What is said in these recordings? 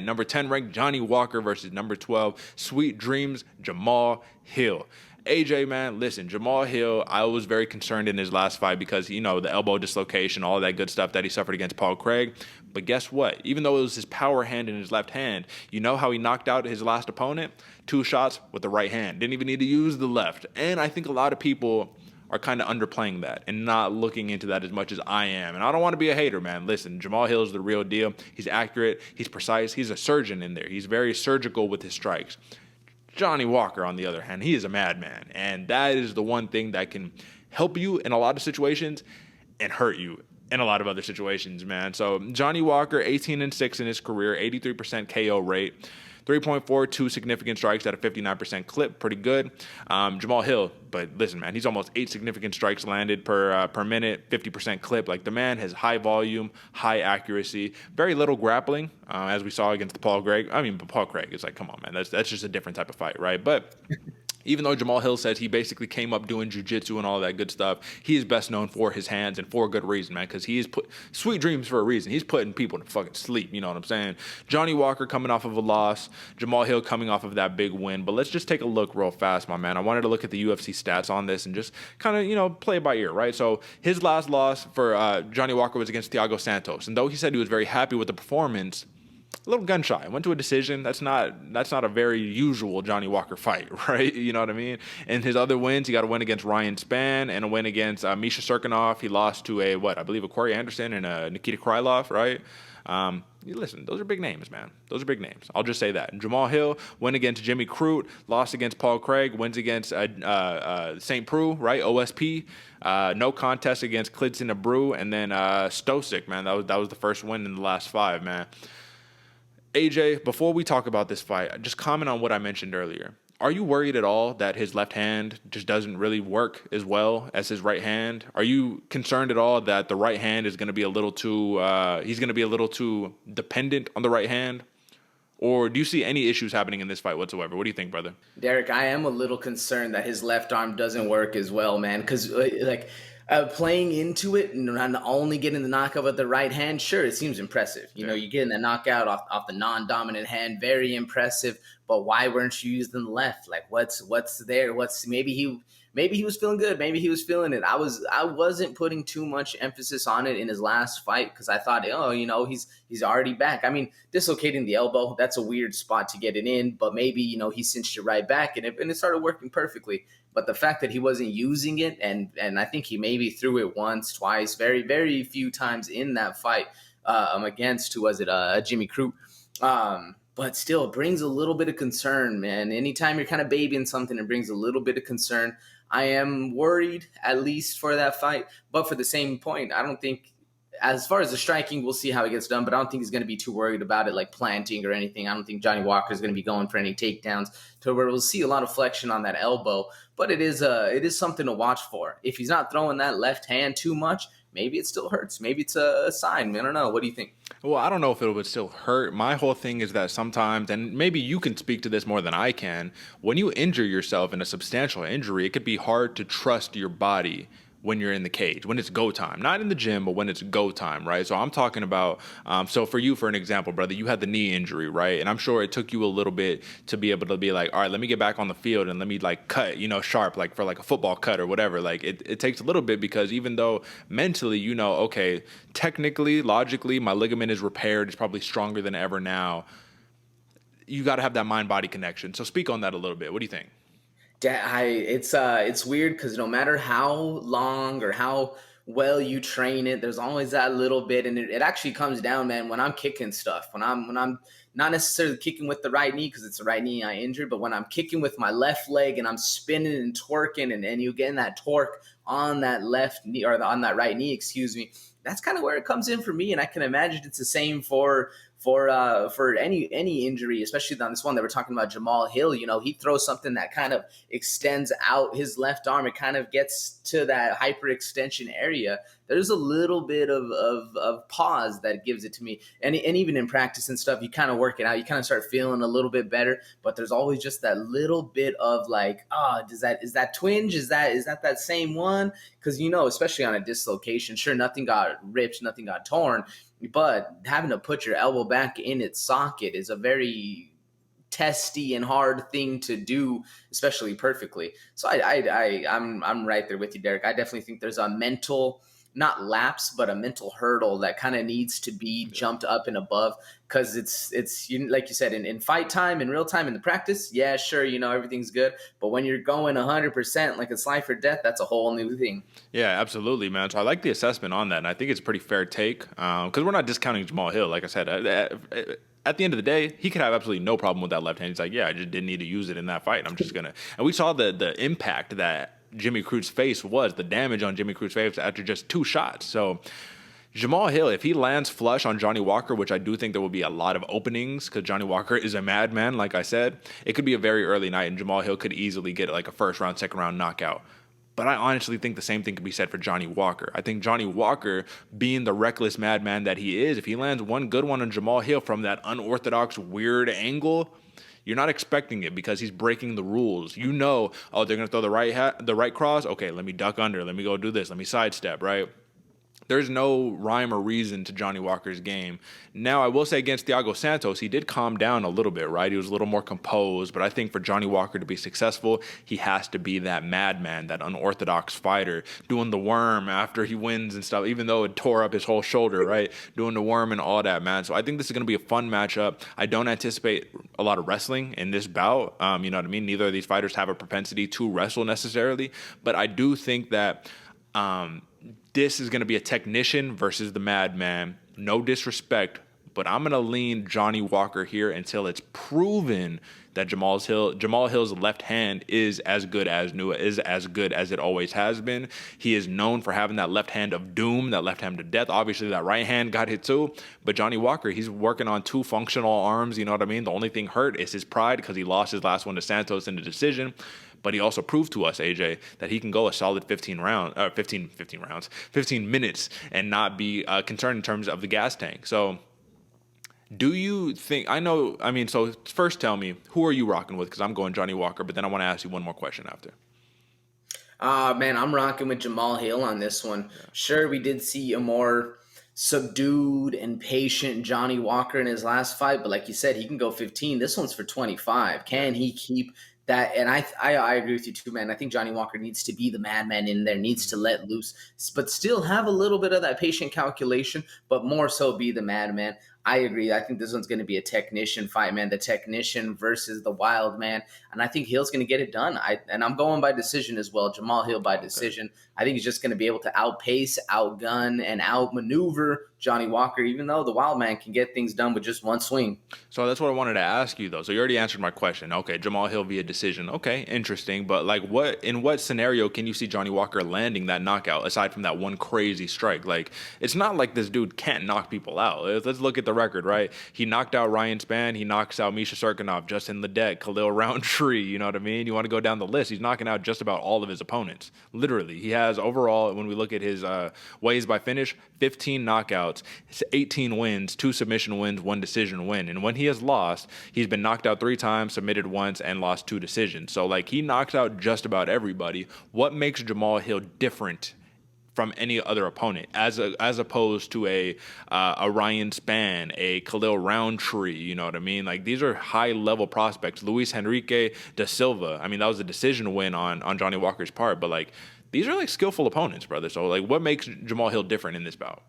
Number 10 ranked Johnny Walker versus number 12 Sweet Dreams Jamahal Hill. AJ, man, listen, Jamahal Hill, I was very concerned in his last fight because, the elbow dislocation, all of that good stuff that he suffered against Paul Craig. But guess what? Even though it was his power hand in his left hand, you know how he knocked out his last opponent? 2 shots with the right hand. Didn't even need to use the left. And I think a lot of people are kind of underplaying that and not looking into that as much as I am. And I don't want to be a hater, man. Listen, Jamahal Hill is the real deal. He's accurate. He's precise. He's a surgeon in there. He's very surgical with his strikes. Johnny Walker, on the other hand, he is a madman. And that is the one thing that can help you in a lot of situations and hurt you in a lot of other situations, man. So Johnny Walker, 18-6 in his career, 83% KO rate. 3.42 significant strikes at a 59% clip, pretty good. Jamahal Hill, but listen, man, he's almost 8 significant strikes landed per minute, 50% clip. Like, the man has high volume, high accuracy, very little grappling, as we saw against Paul Craig. But Paul Craig, it's like, come on, man, that's just a different type of fight, right? But even though Jamahal Hill says he basically came up doing jiu-jitsu and all that good stuff, he is best known for his hands and for a good reason, man, because he is put sweet dreams for a reason. He's putting people to fucking sleep, you know what I'm saying? Johnny Walker coming off of a loss, Jamahal Hill coming off of that big win. But let's just take a look real fast, my man. I wanted to look at the UFC stats on this and just kind of, play it by ear, right? So his last loss for Johnny Walker was against Thiago Santos. And though he said he was very happy with the performance, a little gun shy. Went to a decision. That's not a very usual Johnny Walker fight, right? You know what I mean? And his other wins, he got a win against Ryan Spann and a win against Misha Serkinov. He lost to I believe a Corey Anderson and a Nikita Krylov, right? Listen, those are big names, man. Those are big names. I'll just say that. And Jamahal Hill win against Jimmy Crute, lost against Paul Craig, wins against St. Preux, right? OSP. No contest against Klidson Abreu, and then Stosic, man. That was the first win in the last 5, man. AJ, before we talk about this fight, just comment on what I mentioned earlier. Are you worried at all that his left hand just doesn't really work as well as his right hand? Are you concerned at all that the right hand is going to be a little too, he's going to be a little too dependent on the right hand? Or do you see any issues happening in this fight whatsoever? What do you think, brother? Derek, I am a little concerned that his left arm doesn't work as well, man, because playing into it and not only getting the knockout with the right hand, sure, it seems impressive. You know, you're getting the knockout off the non-dominant hand, very impressive. But why weren't you using the left? Like, what's there? Maybe he was feeling good. Maybe he was feeling it. I wasn't putting too much emphasis on it in his last fight because I thought, he's already back. I mean, dislocating the elbow, that's a weird spot to get it in, but maybe, he cinched it right back and it started working perfectly. But the fact that he wasn't using it, and I think he maybe threw it once, twice, very, very few times in that fight against, Jimmy Crute. But still, it brings a little bit of concern, man. Anytime you're kind of babying something, it brings a little bit of concern. I am worried, at least for that fight. But for the same point, I don't think, as far as the striking, we'll see how it gets done. But I don't think he's going to be too worried about it, like planting or anything. I don't think Johnny Walker is going to be going for any takedowns to where we'll see a lot of flexion on that elbow. But it is something to watch for. If he's not throwing that left hand too much, maybe it still hurts. Maybe it's a sign. I don't know. What do you think? Well, I don't know if it would still hurt. My whole thing is that sometimes, and maybe you can speak to this more than I can, when you injure yourself in a substantial injury, it could be hard to trust your body when you're in the cage, when it's go time, not in the gym, but when it's go time, right? So I'm talking about, so for you, for an example, brother, you had the knee injury, right? And I'm sure it took you a little bit to be able to be like, all right, let me get back on the field and let me like cut, sharp, like for like a football cut or whatever. Like it takes a little bit because even though mentally, okay, technically, logically, my ligament is repaired, it's probably stronger than ever now. You got to have that mind-body connection. So speak on that a little bit. What do you think? It's weird because no matter how long or how well you train it, there's always that little bit, and it actually comes down, man, when I'm kicking stuff, when I'm not necessarily kicking with the right knee because it's the right knee I injured, but when I'm kicking with my left leg and I'm spinning and twerking and you getting that torque on that left knee or on that right knee, excuse me, that's kind of where it comes in for me, and I can imagine it's the same for any injury, especially on this one that we're talking about, Jamahal Hill. He throws something that kind of extends out his left arm. It kind of gets to that hyperextension area. There's a little bit of pause that gives it to me. And even in practice and stuff, you kind of work it out. You kind of start feeling a little bit better, but there's always just that little bit of like, is that twinge? Is that same one? Because, especially on a dislocation, sure, nothing got ripped, nothing got torn, but having to put your elbow back in its socket is a very testy and hard thing to do, especially perfectly. So I'm right there with you, Derek. I definitely think there's a mental, not lapse, but a mental hurdle that kind of needs to be jumped up and above, because it's you, like you said, in fight time, in real time, in the practice, yeah, sure, everything's good, but when you're going 100% like it's life or death, that's a whole new thing. Yeah, absolutely, man. So I like the assessment on that, and I think it's a pretty fair take because we're not discounting Jamal Hill. Like I said, at the end of the day, he could have absolutely no problem with that left hand. He's like, yeah, I just didn't need to use it in that fight. I'm just gonna. And we saw the impact that Jimmy Crute's face was, the damage on Jimmy Crute's face after just 2 shots. So Jamal Hill, if he lands flush on Johnny Walker, which I do think there will be a lot of openings because Johnny Walker is a madman, like I said, it could be a very early night, and Jamal Hill could easily get like a first round, second round knockout. But I honestly think the same thing could be said for Johnny Walker. I think Johnny Walker, being the reckless madman that he is, if he lands one good one on Jamal Hill from that unorthodox, weird angle, you're not expecting it because he's breaking the rules. Oh, they're going to throw the right cross? Okay, let me duck under. Let me go do this. Let me sidestep, right? There's no rhyme or reason to Johnny Walker's game. Now, I will say against Thiago Santos, he did calm down a little bit, right? He was a little more composed, but I think for Johnny Walker to be successful, he has to be that madman, that unorthodox fighter, doing the worm after he wins and stuff, even though it tore up his whole shoulder, right? Doing the worm and all that, man. So I think this is going to be a fun matchup. I don't anticipate a lot of wrestling in this bout. You know what I mean? Neither of these fighters have a propensity to wrestle necessarily, but I do think that this is going to be a technician versus the madman. No disrespect, but I'm going to lean Johnny Walker here until it's proven that Jamal Hill's left hand is as good as it always has been. He is known for having that left hand of doom, that left hand of death. Obviously, that right hand got hit too. But Johnny Walker, he's working on 2 functional arms. You know what I mean? The only thing hurt is his pride because he lost his last one to Santos in the decision. But he also proved to us, AJ, that he can go a solid 15 minutes and not be concerned in terms of the gas tank. So do you think, so first tell me, who are you rocking with? Because I'm going Johnny Walker, but then I want to ask you one more question after. Man, I'm rocking with Jamahal Hill on this one. Yeah. Sure, we did see a more subdued and patient Johnny Walker in his last fight, but like you said, he can go 15. This one's for 25. Can he keep that? And I agree with you too, man. I think Johnny Walker needs to be the madman in there, needs to let loose, but still have a little bit of that patient calculation, but more so be the madman. I agree. I think this one's going to be a technician fight, man. The technician versus the wild man. And I think Hill's going to get it done. I'm going by decision as well. Jamahal Hill by decision. I think he's just going to be able to outpace, outgun, and outmaneuver Johnny Walker, even though the wild man can get things done with just one swing. So that's what I wanted to ask you, though. So you already answered my question. Okay, Jamahal Hill via decision. Okay, interesting. But like, in what scenario can you see Johnny Walker landing that knockout aside from that one crazy strike? Like, it's not like this dude can't knock people out. Let's look at the record, right? He knocked out Ryan Spann. He knocks out Misha Serkinov, Justin Ledet, Khalil Roundtree. You know what I mean? You want to go down the list. He's knocking out just about all of his opponents. Literally. He has overall, when we look at his ways by finish, 15 knockouts, 18 wins, 2 submission wins, 1 decision win. And when he has lost, he's been knocked out 3 times, submitted once, and lost 2 decisions. So, like, he knocks out just about everybody. What makes Jamahal Hill different from any other opponent, as opposed to a Ryan Spann, a Khalil Roundtree? You know what I mean? Like, these are high level prospects. Luis Henrique da Silva. I mean, that was a decision win on Johnny Walker's part, but like, these are like skillful opponents, brother. So like, what makes Jamahal Hill different in this bout?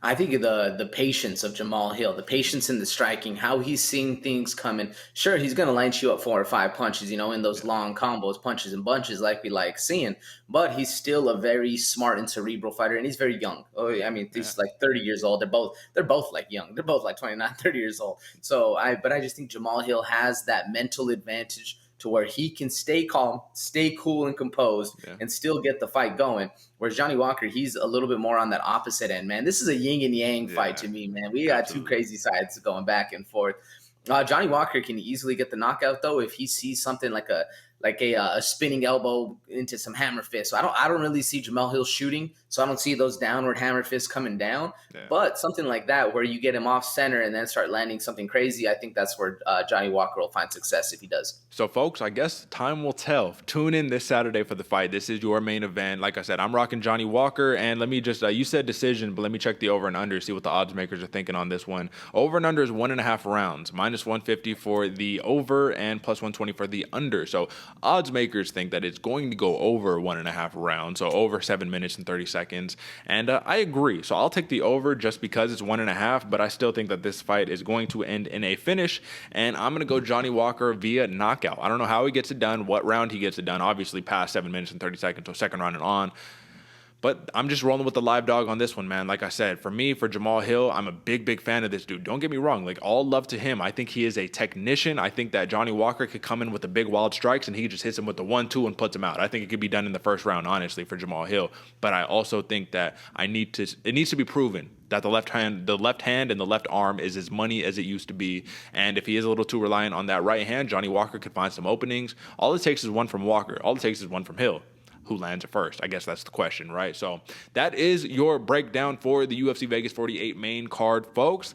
I think the patience of Jamahal Hill, the patience in the striking, how he's seeing things coming. Sure, he's going to line you up 4 or 5 punches, in those long combos, punches and bunches like we like seeing. But he's still a very smart and cerebral fighter, and he's very young. I mean, he's like 30 years old. They're both like young. They're both like 29, 30 years old. But I just think Jamahal Hill has that mental advantage to where he can stay calm, stay cool and composed, and still get the fight going. Whereas Johnny Walker, he's a little bit more on that opposite end, man. This is a yin and yang fight to me, man. We got 2 crazy sides going back and forth. Johnny Walker can easily get the knockout, though, if he sees something like a spinning elbow into some hammer fist. So I don't really see Jamahal Hill shooting. So I don't see those downward hammer fists coming down. Yeah. But something like that, where you get him off center and then start landing something crazy, I think that's where Johnny Walker will find success if he does. So, folks, I guess time will tell. Tune in this Saturday for the fight. This is your main event. Like I said, I'm rocking Johnny Walker. And let me just, you said decision, but let me check the over and under, see what the odds makers are thinking on this one. Over and under is 1.5 rounds, minus 150 for the over and plus 120 for the under. So, odds makers think that it's going to go over 1.5 rounds, so over 7 minutes and 30 seconds. And I agree. So, I'll take the over just because it's 1.5, but I still think that this fight is going to end in a finish. And I'm going to go Johnny Walker via knockout. I don't know how he gets it done, what round he gets it done, obviously past 7 minutes and 30 seconds, so second round and on. But I'm just rolling with the live dog on this one, man. Like I said, for me, for Jamahal Hill, I'm a big fan of this dude. Don't get me wrong. Like, all love to him. I think he is a technician. I think that Johnny Walker could come in with the big wild strikes and he just hits him with the 1-2 and puts him out. I think it could be done in the first round, honestly, for Jamahal Hill. But I also think that it needs to be proven that the left hand and the left arm is as money as it used to be. And if he is a little too reliant on that right hand, Johnny Walker could find some openings. All it takes is one from Walker. All it takes is one from Hill. Who lands it first? I guess that's the question, right? So that is your breakdown for the UFC Vegas 48 main card, folks.